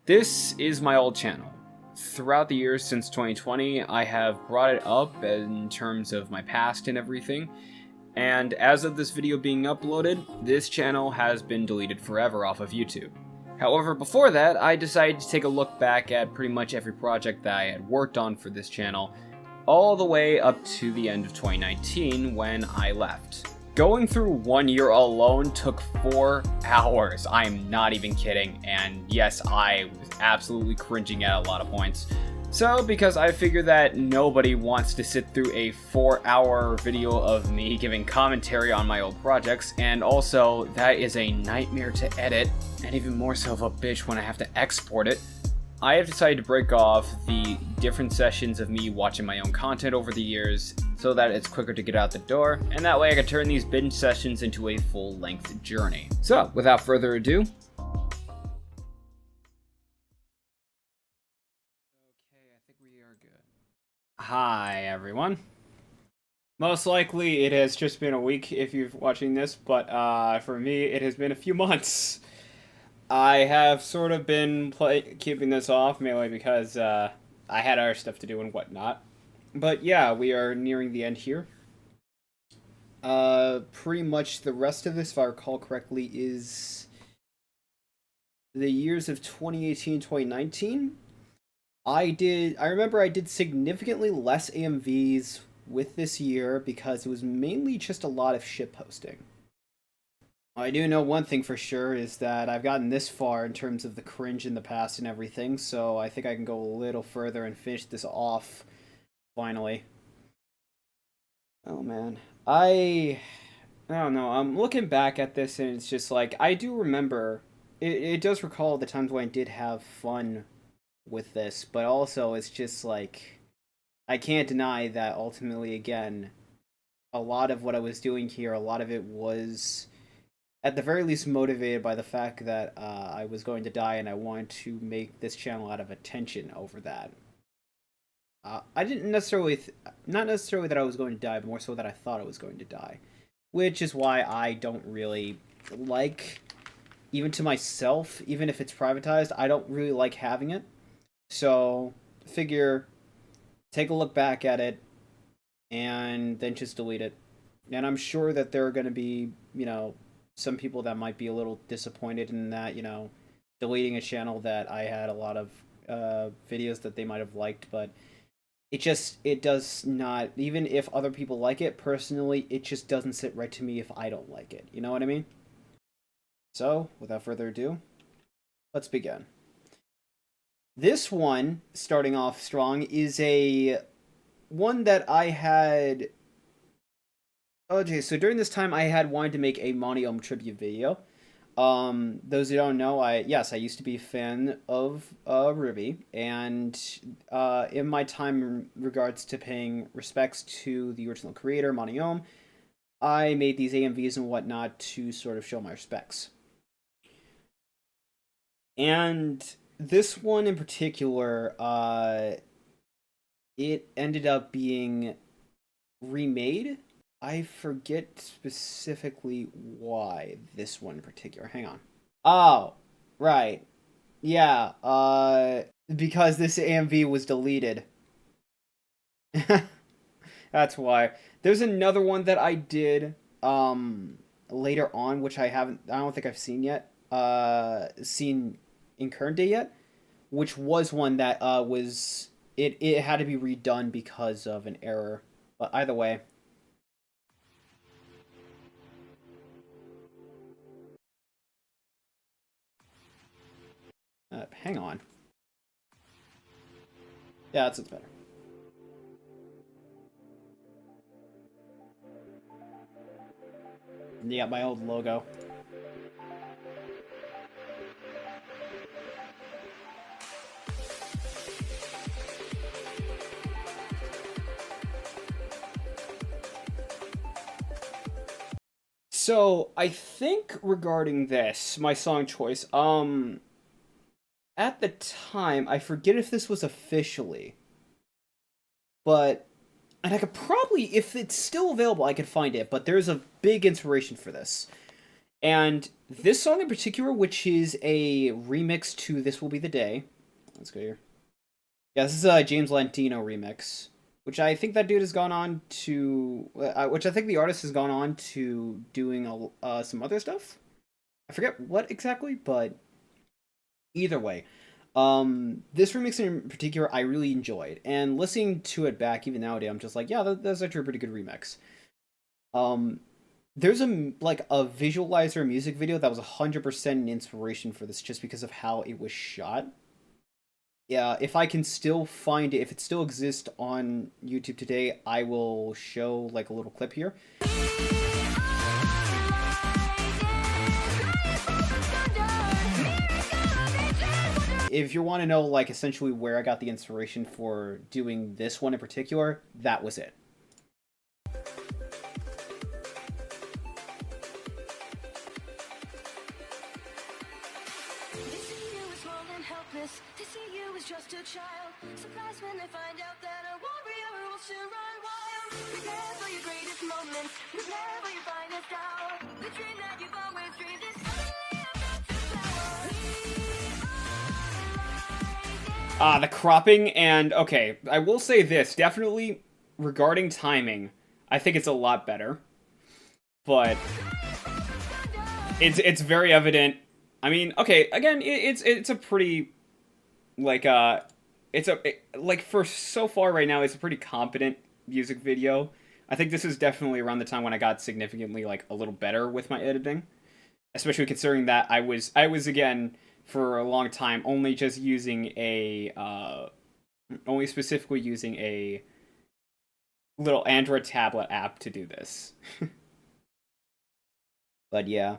This is my old channel. Throughout the years since 2020, I have brought it up in terms of my past and everything, and as of this video being uploaded, this channel has been deleted forever off of YouTube. However, before that, I decided to take a look back at pretty much every project that I had worked on for this channel, all the way up to the end of 2019 when I left. Going through 1 year alone took 4 hours, I'm not even kidding, and yes, I was absolutely cringing at a lot of points. So, because I figured that nobody wants to sit through a 4-hour video of me giving commentary on my old projects, and also, that is a nightmare to edit, and even more so of a bitch when I have to export it, I have decided to break off the different sessions of me watching my own content over the years so that it's quicker to get out the door, and that way I can turn these binge sessions into a full-length journey. So, without further ado, hi everyone. Most likely it has just been a week if you're watching this, but for me it has been a few months. I have sort of been keeping this off mainly because I had other stuff to do and whatnot. But yeah, we are nearing the end here. Pretty much the rest of this, if I recall correctly, is the years of 2018, 2019. I remember I did significantly less AMVs with this year because it was mainly just a lot of shit posting. I do know one thing for sure is that I've gotten this far in terms of the cringe in the past and everything, so I think I can go a little further and finish this off, finally. Oh man. I don't know, I'm looking back at this and it's just like, I do remember, it does recall the times when I did have fun with this, but also it's just like, I can't deny that ultimately, again, a lot of what I was doing here, a lot of it was at the very least motivated by the fact that I was going to die and I wanted to make this channel out of attention over that. I didn't necessarily, not necessarily that I was going to die, but more so that I thought I was going to die. Which is why I don't really like, even to myself, even if it's privatized, I don't really like having it. So, figure, take a look back at it, and then just delete it. And I'm sure that there are going to be, you know, some people that might be a little disappointed in that, you know, deleting a channel that I had a lot of videos that they might have liked, but it does not, even if other people like it, personally, it just doesn't sit right to me if I don't like it. You know what I mean? So, without further ado, let's begin. This one, starting off strong, is a one that I had. Okay, so during this time, I had wanted to make a Monoyome tribute video. Those who don't know, I used to be a fan of Ruby, and in my time in regards to paying respects to the original creator, Monoyome, I made these AMVs and whatnot to sort of show my respects. And this one in particular, it ended up being remade. I forget specifically why this one in particular. Hang on. Oh, right. Yeah, because this AMV was deleted. That's why. There's another one that I did later on, which I don't think I've seen yet. Seen in current day yet, which was one that it had to be redone because of an error. But either way, hang on. Yeah, that's better. Yeah, my old logo. So, I think regarding this, my song choice, at the time, I forget if this was officially, but, and I could probably, if it's still available, I could find it, but there's a big inspiration for this. And this song in particular, which is a remix to "This Will Be the Day." Let's go here. Yeah, this is a James Lantino remix, which I think that dude has gone on to, which I think the artist has gone on to doing some other stuff. I forget what exactly, but either way, this remix in particular I really enjoyed, and listening to it back even nowadays, I'm just like, yeah, that's actually a pretty good remix. Um, there's a visualizer music video that was 100% an inspiration for this, just because of how it was shot. Yeah, if I can still find it, if it still exists on YouTube today, I will show like a little clip here. If you want to know, like, essentially where I got the inspiration for doing this one in particular, that was it. Just a child, surprised when they find out that a warrior will soon run wild. Prepare for your greatest moments, prepare for your finest hour. The dream that you've always dreamed is finally about to flower. The cropping, and okay, I will say this, definitely regarding timing, I think it's a lot better. But it's very evident. I mean, okay, again, it's a pretty like for so far right now, it's a pretty competent music video. I think this is definitely around the time when I got significantly like a little better with my editing, especially considering that I was again for a long time only just using only specifically using a little Android tablet app to do this. But yeah.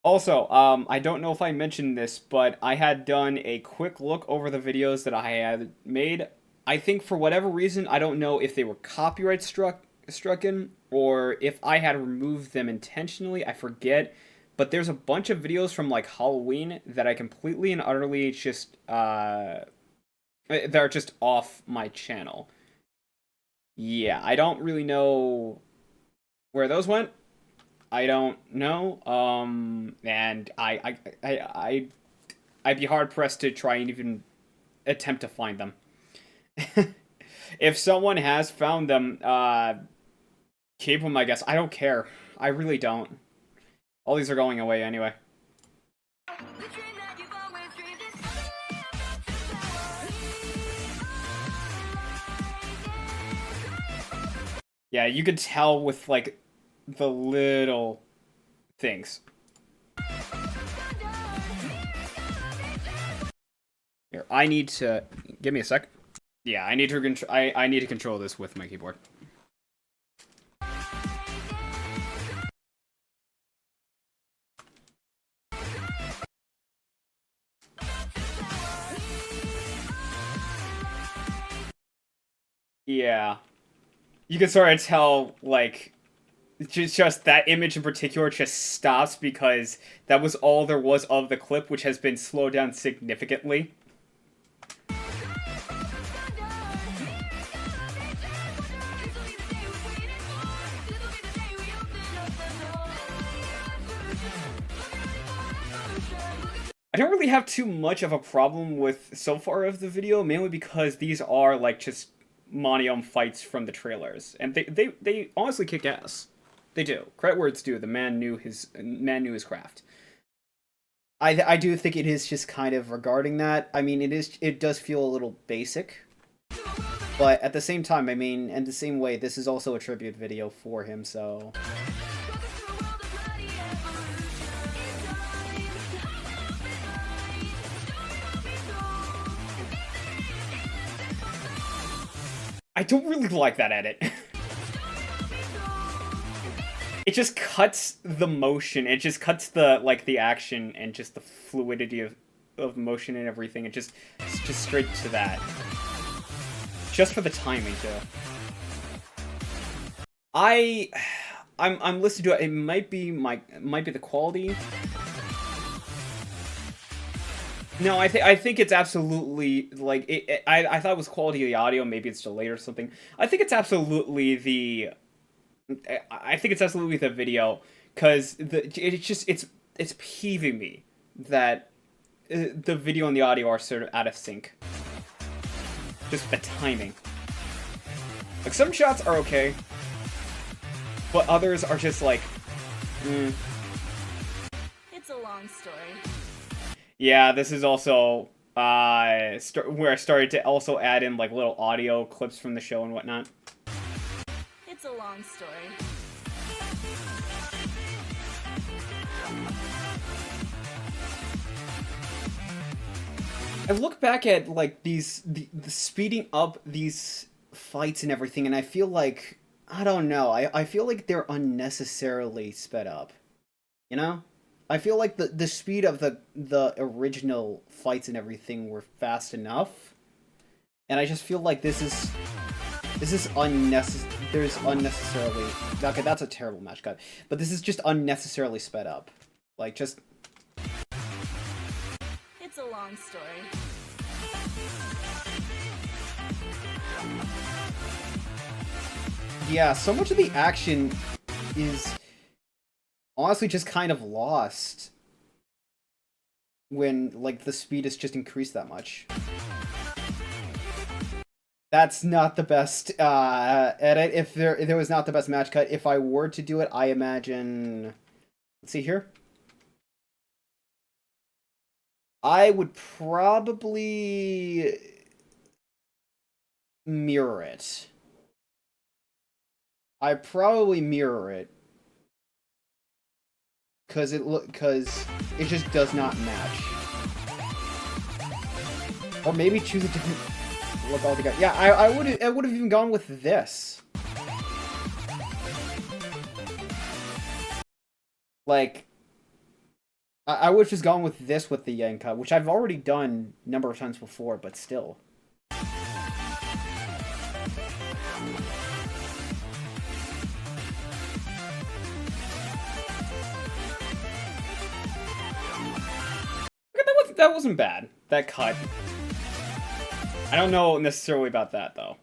Also, I don't know if I mentioned this, but I had done a quick look over the videos that I had made. I think for whatever reason, I don't know if they were copyright struck in or if I had removed them intentionally. I forget. But there's a bunch of videos from like Halloween that I completely and utterly just that are just off my channel. Yeah, I don't really know where those went. I don't know. And I'd be hard pressed to try and even attempt to find them. If someone has found them, keep them, I guess. I don't care. I really don't. All these are going away anyway. Yeah, you could tell with like the little things. Here, I need to give me a sec. Yeah, I need to I need to control this with my keyboard. Yeah. You can sort of tell, like, just that image in particular just stops because that was all there was of the clip, which has been slowed down significantly. I don't really have too much of a problem with so far of the video, mainly because these are like just mono fights from the trailers, and they honestly kick ass. They do. Credit where it's due. The man knew his craft. I do think it is just kind of regarding that. I mean, it does feel a little basic, but at the same time, I mean, in the same way, this is also a tribute video for him, so. I don't really like that edit. It just cuts the motion. It just cuts the the action and just the fluidity of motion and everything. It's just straight to that. Just for the timing too. I'm listening to it. It might be the quality. No, I think it's absolutely like I thought it was quality of the audio. Maybe it's delayed or something. I think it's absolutely the video because it's peeving me that the video and the audio are sort of out of sync. Just the timing. Like, some shots are okay, but others are just like, It's a long story. Yeah, this is also where I started to also add in like little audio clips from the show and whatnot. It's a long story. I look back at like the speeding up these fights and everything, and I feel like, I don't know, I feel like they're unnecessarily sped up. You know? I feel like the speed of the original fights and everything were fast enough. And I just feel like this is unnecessary. There's unnecessarily, okay, that's a terrible match cut, but this is just unnecessarily sped up. Like, just, It's a long story. yeah, so much of the action is honestly just kind of lost when, like, the speed is just increased that much. That's not the best edit. If there was not the best match cut, if I were to do it, I imagine, let's see here, I would probably mirror it. I probably mirror it because it just does not match. Or maybe choose a different look altogether. Yeah, I would have even gone with this. Like, I would have just gone with this with the Yang cut, which I've already done a number of times before, but still. That wasn't bad. That cut. I don't know necessarily about that, though.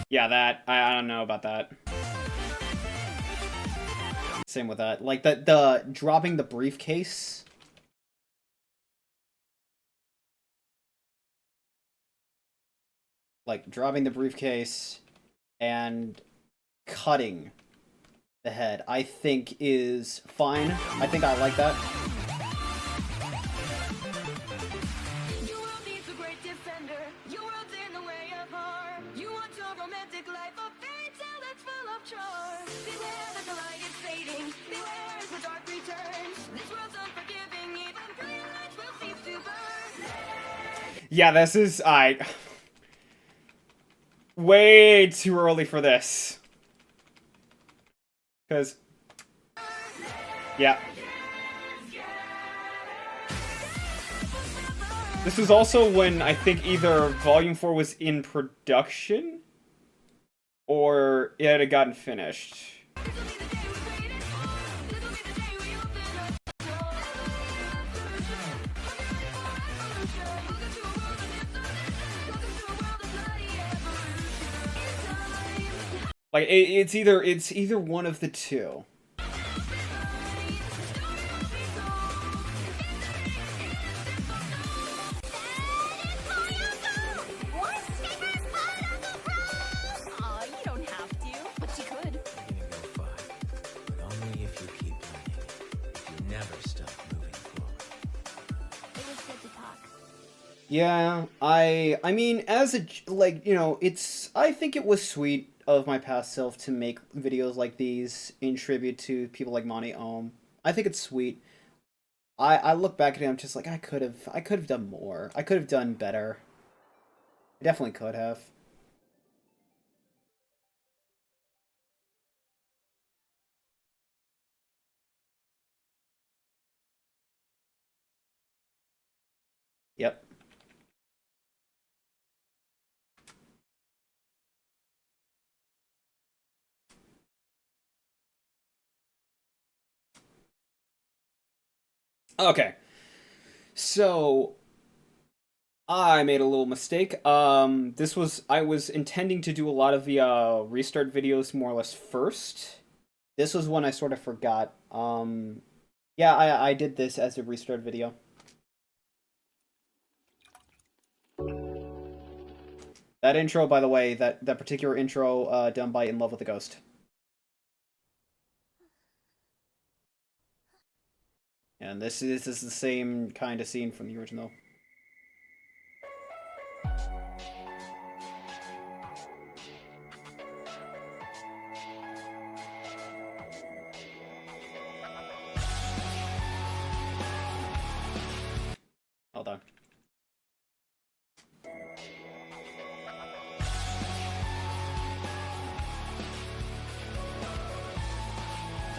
Yeah, that, I don't know about that. Same with that. Like, the dropping the briefcase. Like, dropping the briefcase and cutting the head, I think is fine. I think I like that. Yeah, this is way too early for this. Because, yeah. This was also when I think either Volume 4 was in production or it had gotten finished. Like, it's either one of the two. Yeah, I mean, as a, like, you know, I think it was sweet of my past self to make videos like these in tribute to people like Monty Ohm. I think it's sweet. I look back at it, I'm just like, I could have done more. I could have done better. I definitely could have. Yep. Okay. So, I made a little mistake. I was intending to do a lot of the restart videos more or less first. This was one I sort of forgot. Yeah, I did this as a restart video. That intro, by the way, that particular intro, done by In Love with a Ghost. And this is the same kind of scene from the original. Hold on.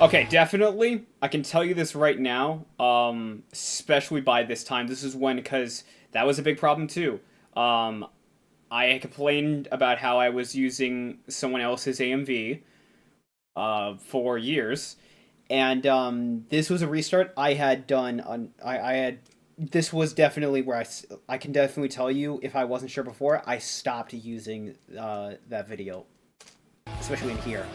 Okay, definitely. I can tell you this right now. Especially by this time. This is when, because that was a big problem too. I complained about how I was using someone else's AMV for years, and this was a restart I had done on. I had. This was definitely where I can definitely tell you, if I wasn't sure before, I stopped using that video, especially in here.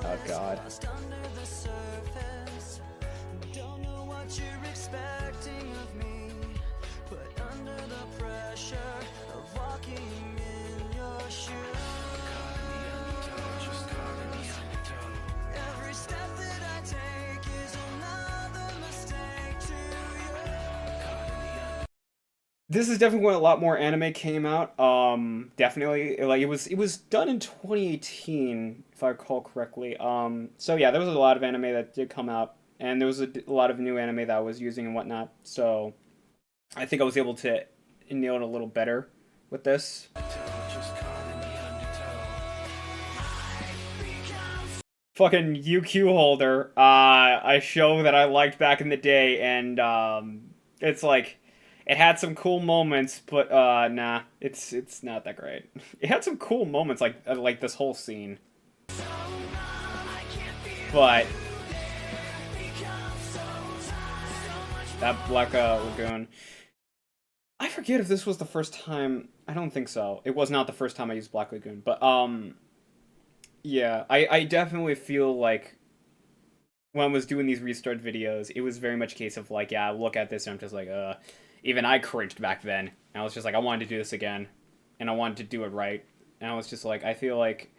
Oh God. Don't know what you're expecting of me, but under the pressure of walking in your shoes, every step that I take is another mistake to you. This is definitely when a lot more anime came out. Definitely, like it was done in 2018, if I recall correctly. So yeah, there was a lot of anime that did come out, and there was a lot of new anime that I was using and whatnot. So I think I was able to nail it a little better with this. Fucking UQ holder, a show that I liked back in the day, and it's like, it had some cool moments, but nah, it's not that great. It had some cool moments, like this whole scene, but that Black Lagoon. I forget if this was the first time. I don't think so. It was not the first time I used Black Lagoon, but yeah, I definitely feel like when I was doing these restart videos, it was very much a case of like, yeah, look at this, and I'm just like, even I cringed back then. And I was just like, I wanted to do this again, and I wanted to do it right. And I was just like, I feel like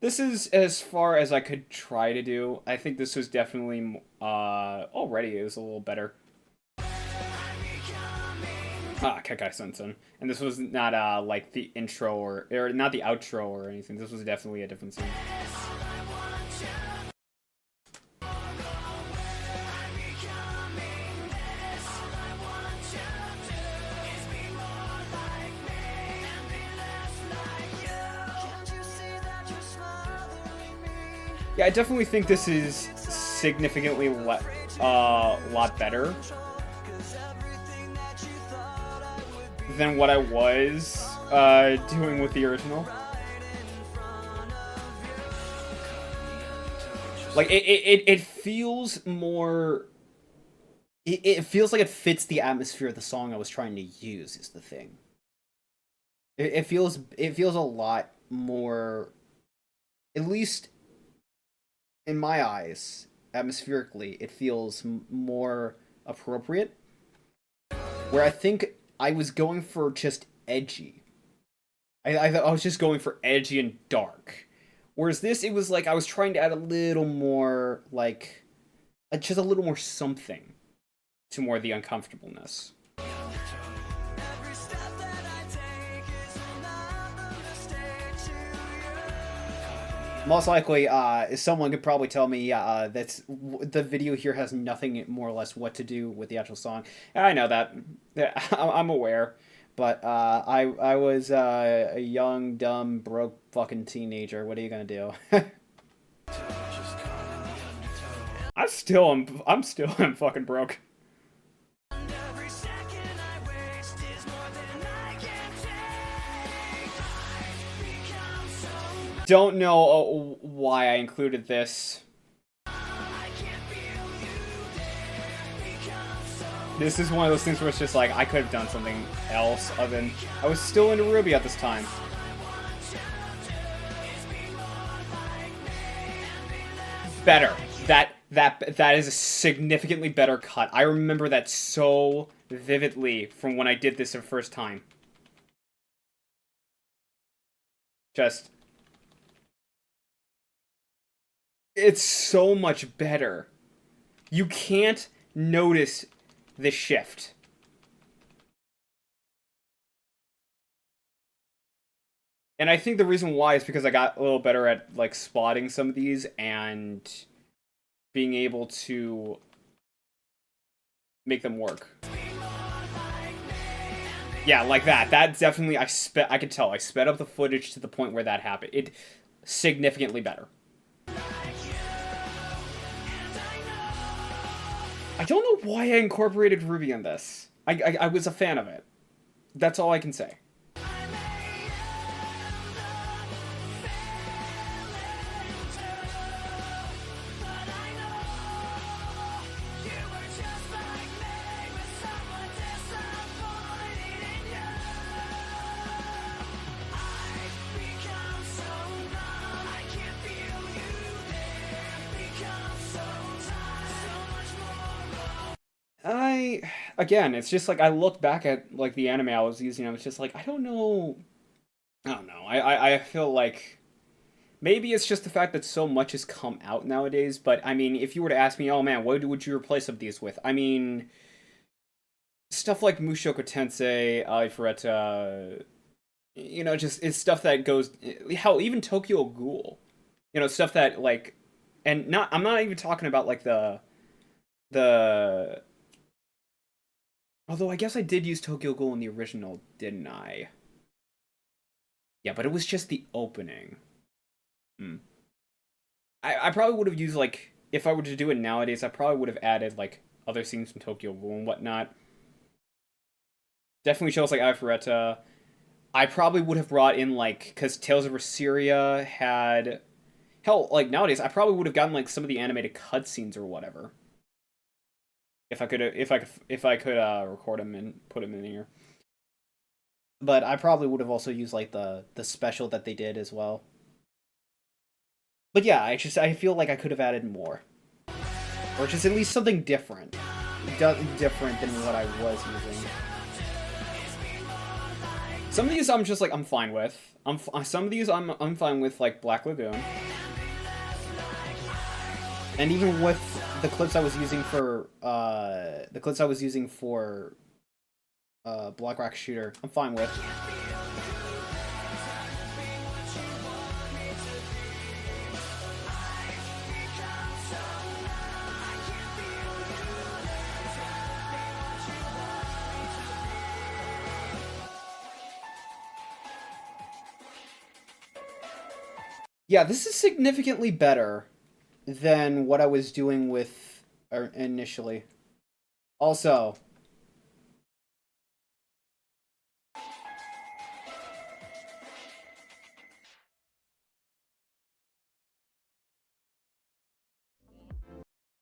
this is as far as I could try to do. I think this was definitely already it was a little better. Kekai Sensen. And this was not like the intro or not the outro or anything. This was definitely a different scene. Yeah, I definitely think this is significantly lot better than what I was doing with the original. Like it feels more. It feels like it fits the atmosphere of the song I was trying to use. Is the thing. It feels a lot more, at least in my eyes, atmospherically, it feels more appropriate. Where I think I was going for just edgy. I was just going for edgy and dark. Whereas this, it was like I was trying to add a little more, like, just a little more something to more of the uncomfortableness. Most likely, someone could probably tell me, that's the video here has nothing more or less what to do with the actual song. I know that. I'm aware. But I was a young, dumb, broke fucking teenager. What are you gonna do? I'm still fucking broke. Don't know why I included this. This is one of those things where it's just like, I could have done something else other than... I was still into Ruby at this time. Better. That is a significantly better cut. I remember that so vividly from when I did this the first time. Just... It's so much better. You can't notice the shift. And I think the reason why is because I got a little better at, like, spotting some of these and being able to make them work. Yeah, like that. That definitely, I could tell. I sped up the footage to the point where that happened. It significantly better. I don't know why I incorporated Ruby in this. I was a fan of it. That's all I can say. Again, it's just like, I look back at, like, the anime I was using, I was just like, I don't know. I feel like maybe it's just the fact that so much has come out nowadays, but I mean, if you were to ask me, oh man, what would you replace some of these with? I mean, stuff like Mushoku Tensei, Alifreta, you know, just, it's stuff that goes, hell, even Tokyo Ghoul, you know, stuff that, like, and I'm not even talking about, like, the although I guess I did use Tokyo Ghoul in the original, didn't I? Yeah, but it was just the opening. I probably would have used, like, if I were to do it nowadays, I probably would have added, like, other scenes from Tokyo Ghoul and whatnot. Definitely shows like Alpharetta. I probably would have brought in, like, because Tales of Berseria had... Hell, like, nowadays, I probably would have gotten, like, some of the animated cutscenes or whatever. If I could record them and put them in here. But I probably would have also used, like, the special that they did as well. But yeah, I feel like I could have added more. Or just at least something different. Different than what I was using. Some of these I'm just like, I'm fine with. Some of these I'm fine with, like Black Lagoon. And even with the clips I was using for Black Rock Shooter, I'm fine with. Yeah, this is significantly better than what I was doing with initially. Also,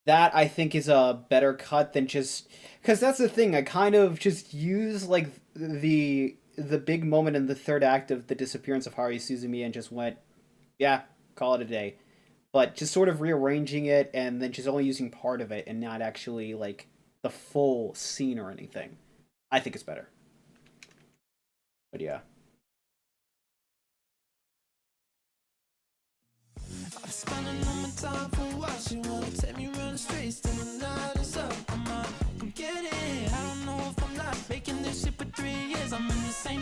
that I think is a better cut than just, because that's the thing, I kind of just use like the big moment in the third act of the disappearance of Haruhi Suzumiya and just went, yeah, call it a day. But just sort of rearranging it and then just only using part of it and not actually, like, the full scene or anything. I think it's better. But yeah. I've spent all my time for watching. Wanna take me around the streets, then the night is up. Come get it. I don't know if I'm not making this shit for 3 years. I'm in the same